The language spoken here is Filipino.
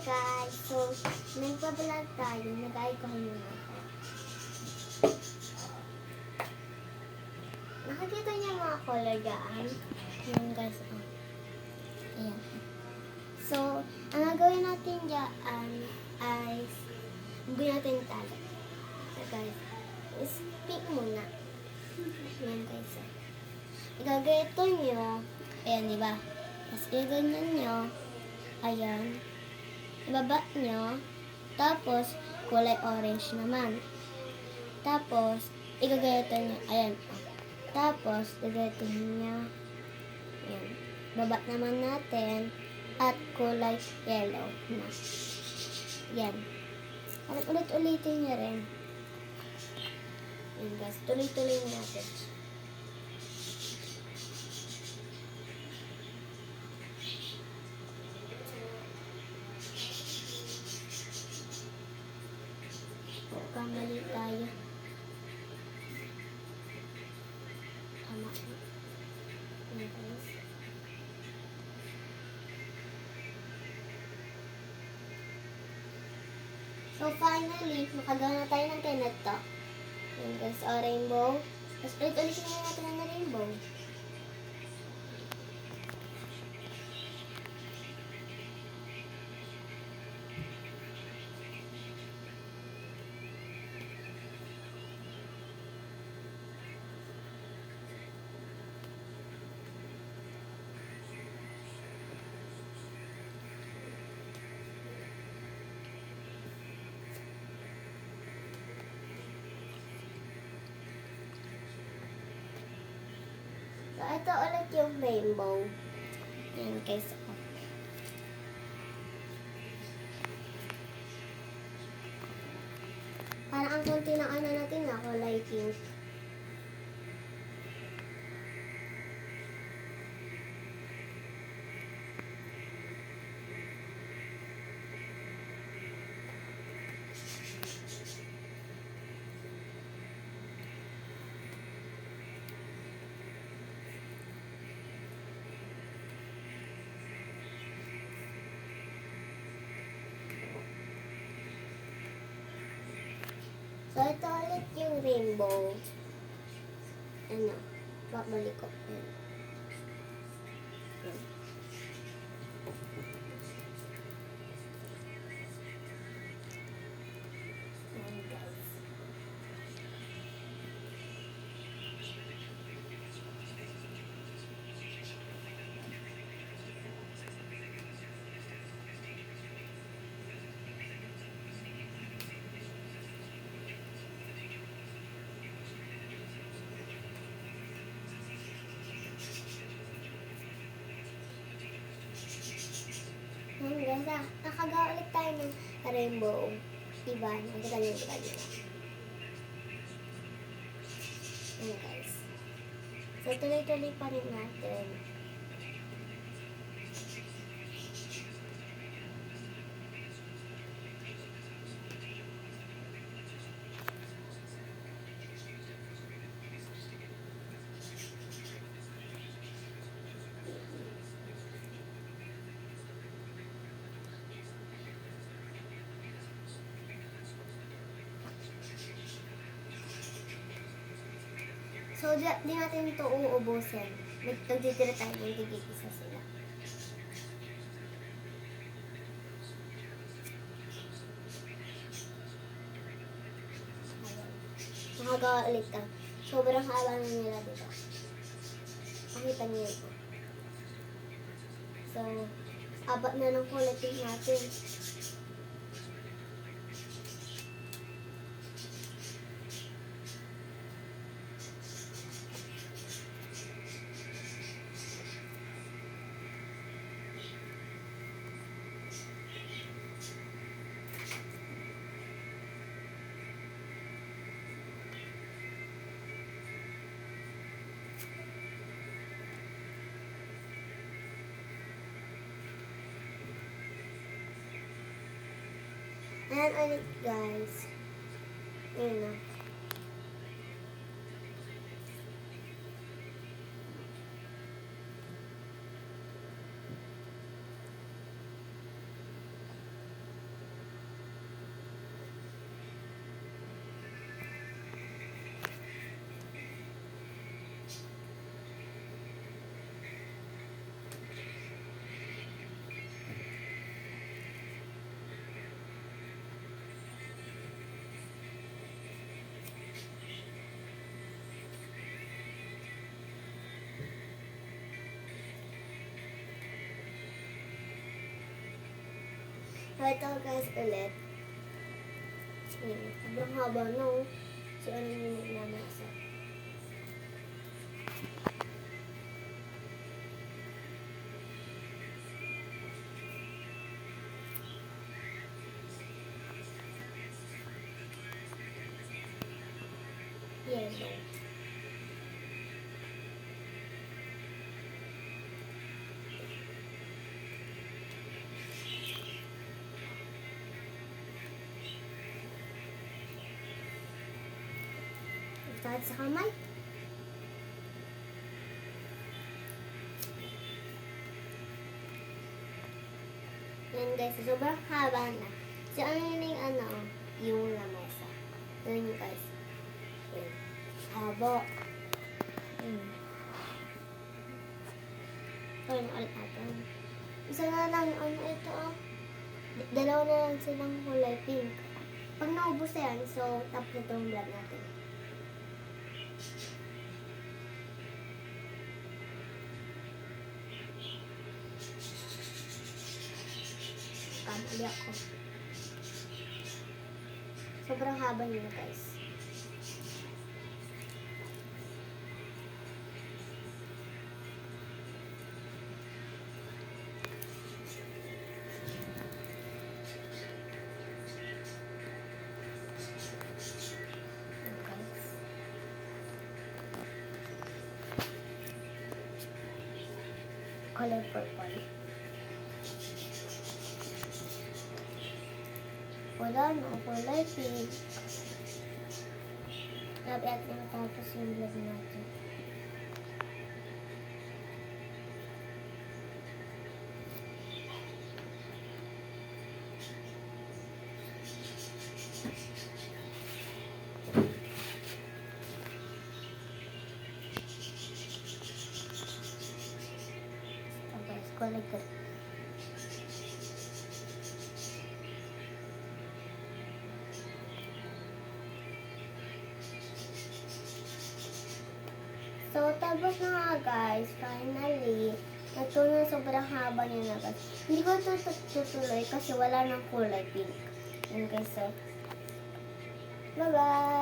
guys! So, nagpa-vlog tayo. Nag-icon muna ako. Nakikita niyo yung mga color dyan? Ayan guys. Oh. Ayan. So, ang gagawin natin dyan ay gagawin natin yung tali. So guys, speak muna. Ayan guys. Igagayto nyo. Ayan, diba? Tapos iganyan nyo. Ayan. Ibaba nyo. Tapos, kulay orange naman. Tapos, igagayto nyo. Ayan. Tapos, igagayto nyo. Ayan. Baba naman natin. At kulay yellow na. Ayan. Ulit-ulitin nyo rin. Ayan guys. Tuloy-tuloy natin. Kamali tayo. Tama. Ayan guys. So finally, makagawa na tayo ng ganito. Ayan guys, rainbow. Tapos ulit-ulit na natin ang rainbow. So, ito ulit yung rainbow. Ayan guys. Parang ang konti ng ano natin na kulay pink. So, ito ulit yung rainbow. Ano? Babalik ko. Ayan. Ayan guys. Ayan guys, nakagawa ulit tayo ng rainbow. Diba? Nakita nyo. Ayan guys. So, tuloy-tuloy pa rin natin. So, di natin ito uubusin. Nagtitira tayo ng tigigisa sila. Ayan. Nakagawa ulit ka. Sobrang haba na nila dito. Pakita niyo ito. So, abat na ng quality natin. Ayan ulit guys. Ayan na. Ito guys ulit. Ayan, sobrang haba no. So, ano yung naglamasa? Yellow. Sakit sa kamay. Yan guys, sobrang haba na. So, ano yun yung yung lamesa. Yan yun guys. Yan. Haba. Ayun, ulit natin. Isa na lang, ito dalawa na lang silang kulay pink. Pag naubos na yan, so, tapos na itong vlog natin. Kamali ako. Sobrang haba niya guys. Color purple. Wala na, kulay pink. Grabe at natapos yung vlog natin. Okay, kulay green. So, tapos na nga guys, finally, ito na sobrang haba niya na guys. Hindi ko ito tutuloy kasi wala nang kulay pink. Yun guys, so, bye-bye!